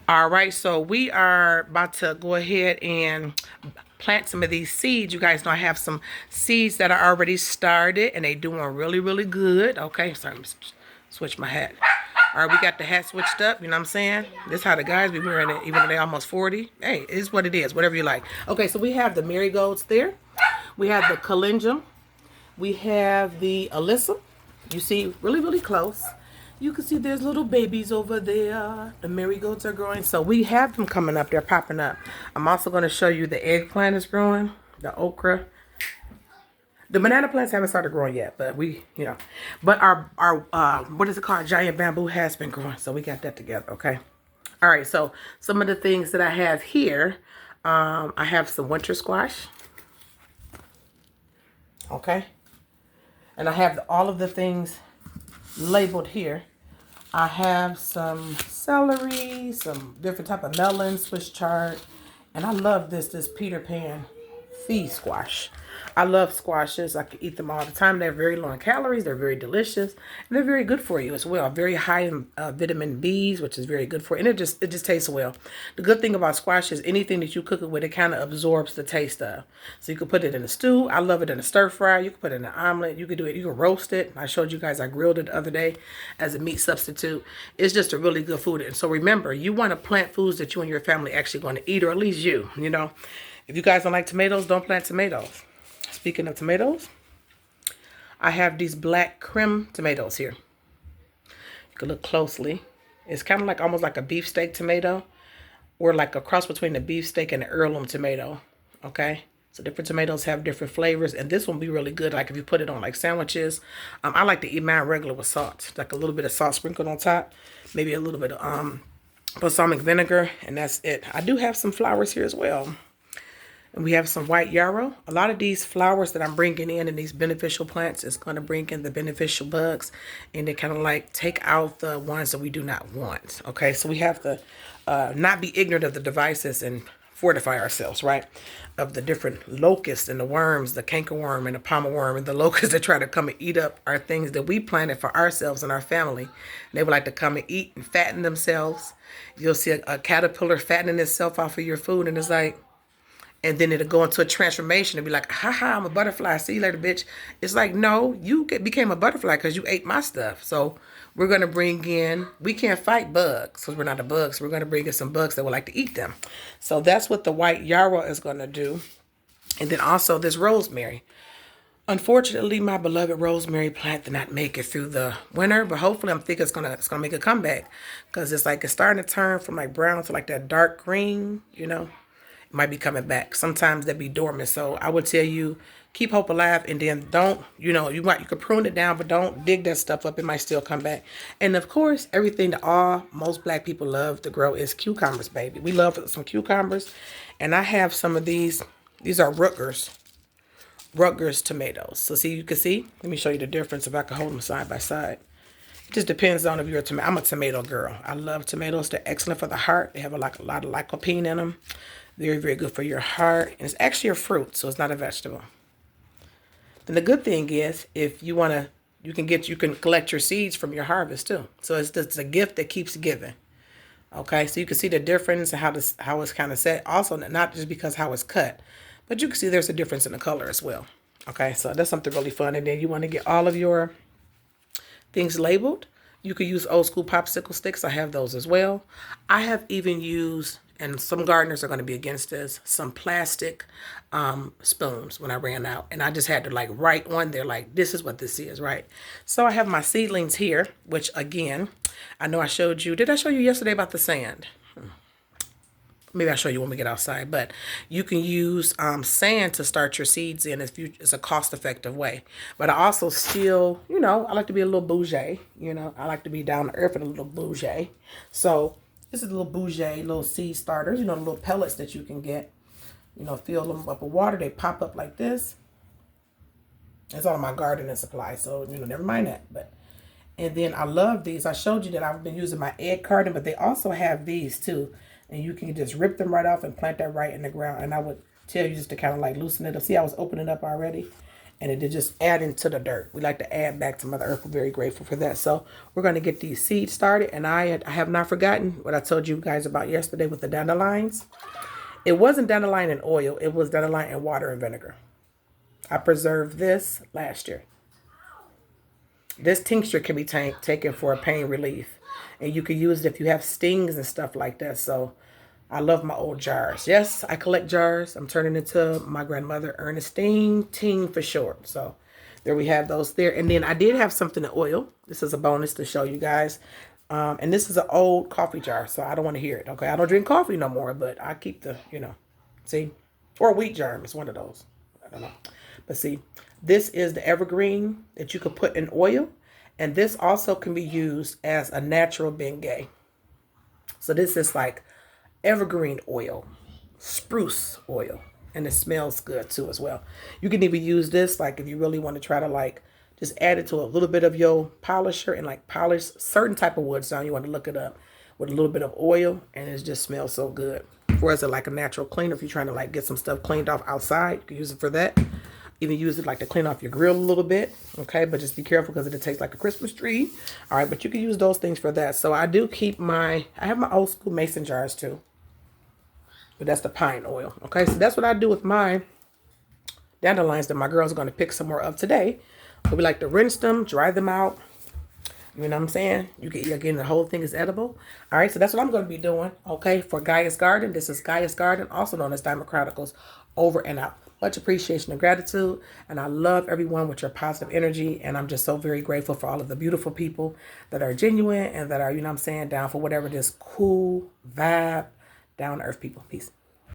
All right, so we are about to go ahead and plant some of these seeds. You guys know I have some seeds that are already started and they doing really, really good. Okay, sorry, I'm switch my hat. All right, we got the hat switched up, you know what I'm saying? This is how the guys be wearing it, even though they almost 40. Hey, it is what it is, whatever you like. Okay, so we have the marigolds there. We have the calendula. We have the alyssum. You see really, really close. You can see there's little babies over there. The marigolds are growing. So we have them coming up. They're popping up. I'm also going to show you the eggplant is growing. The okra. The banana plants haven't started growing yet, but but our what is it called? Giant bamboo has been growing. So we got that together, okay? All right, so some of the things that I have here, I have some winter squash, okay? And I have all of the things labeled here. I have some celery, some different type of melon, Swiss chard, and I love this Peter Pan sea squash. I love squashes. I can eat them all the time. They're very low in calories. They're very delicious. And they're very good for you as well. Very high in vitamin B's, which is very good for you. And it just tastes well. The good thing about squash is anything that you cook it with, it kind of absorbs the taste of. So you can put it in a stew. I love it in a stir fry. You can put it in an omelet. You can do it. You can roast it. I showed you guys I grilled it the other day as a meat substitute. It's just a really good food. And so remember, you want to plant foods that you and your family actually going to eat, or at least you, you know. If you guys don't like tomatoes, don't plant tomatoes. Speaking of tomatoes, I have these black creme tomatoes here. You can look closely. It's kind of like almost like a beefsteak tomato, or like a cross between the beefsteak and the heirloom tomato. Okay, so different tomatoes have different flavors, and this one will be really good. Like if you put it on like sandwiches, I like to eat mine regular with salt, like a little bit of salt sprinkled on top, maybe a little bit of balsamic vinegar, and that's it. I do have some flowers here as well. And we have some white yarrow. A lot of these flowers that I'm bringing in these beneficial plants is going to bring in the beneficial bugs. And they kind of like take out the ones that we do not want. Okay, so we have to not be ignorant of the devices and fortify ourselves, right? Of the different locusts and the worms, the cankerworm and the palmer worm and the locusts that try to come and eat up our things that we planted for ourselves and our family. They would like to come and eat and fatten themselves. You'll see a caterpillar fattening itself off of your food, and it's like, and then it'll go into a transformation and be like, haha, I'm a butterfly. See you later, bitch. It's like, no, you became a butterfly because you ate my stuff. So we're going to bring in, we can't fight bugs because we're not the bugs. We're going to bring in some bugs that would like to eat them. So that's what the white yarrow is going to do. And then also this rosemary. Unfortunately, my beloved rosemary plant did not make it through the winter, but hopefully I'm thinking it's gonna make a comeback, because it's starting to turn from like brown to like that dark green, you know. It might be coming back. Sometimes they be dormant. So I would tell you, keep hope alive, and then don't, you could prune it down, but don't dig that stuff up. It might still come back. And of course, everything that most black people love to grow is cucumbers, baby. We love some cucumbers. And I have some of these. These are Rutgers tomatoes. So see, you can see. Let me show you the difference if I can hold them side by side. It just depends on if you're a tomato. I'm a tomato girl. I love tomatoes. They're excellent for the heart. They have a lot of lycopene in them. Very, very good for your heart. And it's actually a fruit, so it's not a vegetable. Then the good thing is, if you want to, you can collect your seeds from your harvest too. So it's a gift that keeps giving. Okay, so you can see the difference and how it's kind of set. Also, not just because how it's cut, but you can see there's a difference in the color as well. Okay, so that's something really fun. And then you want to get all of your things labeled. You could use old school popsicle sticks. I have those as well. I have even used, and some gardeners are going to be against this, some plastic spoons when I ran out. And I just had to like write on there like, this is what this is, right? So I have my seedlings here, which again, I know I showed you. Did I show you yesterday about the sand? Maybe I'll show you when we get outside. But you can use sand to start your seeds in. It's a cost-effective way. But I also still, I like to be a little bougie. I like to be down to earth and a little bougie. So this is a little bougie, little seed starters. The little pellets that you can get. Fill them up with water. They pop up like this. It's all my gardening supplies. So, never mind that. And then I love these. I showed you that I've been using my egg carton, but they also have these too. And you can just rip them right off and plant that right in the ground. And I would tell you just to kind of like loosen it up. See, I was opening it up already. and it is just adding to the dirt. We like to add back to Mother Earth. We're very grateful for that. So we're going to get these seeds started. And I have not forgotten what I told you guys about yesterday with the dandelions. It wasn't dandelion in oil. It was dandelion in water and vinegar. I preserved this last year. This tincture can be taken for a pain relief. And you can use it if you have stings and stuff like that. So I love my old jars. Yes, I collect jars. I'm turning into my grandmother, Ernestine Ting for short. So there we have those there. And then I did have something in oil. This is a bonus to show you guys. And this is an old coffee jar. So I don't want to hear it. Okay, I don't drink coffee no more. But I keep the, see. Or wheat germ. It's one of those. I don't know. But see, this is the evergreen that you could put in oil. And this also can be used as a natural Bengay. So this is like evergreen oil, spruce oil. And it smells good too as well. You can even use this like if you really want to try to like just add it to a little bit of your polisher and like polish certain type of wood sound. You want to look it up with a little bit of oil and it just smells so good. Or as like a natural cleaner if you're trying to like get some stuff cleaned off outside. You can use it for that. Even use it like to clean off your grill a little bit. Okay, but just be careful because it tastes like a Christmas tree. All right, but you can use those things for that. So I do keep I have my old school mason jars too. But that's the pine oil. Okay, so that's what I do with my dandelions that my girls are going to pick some more of today. But we like to rinse them, dry them out. You know what I'm saying? Again, the whole thing is edible. All right, so that's what I'm going to be doing, okay, for Gaia's Garden. This is Gaia's Garden, also known as Diamond Chronicles, over and out. Much appreciation and gratitude, and I love everyone with your positive energy, and I'm just so very grateful for all of the beautiful people that are genuine and that are, down for whatever this cool vibe, down to earth people. Peace.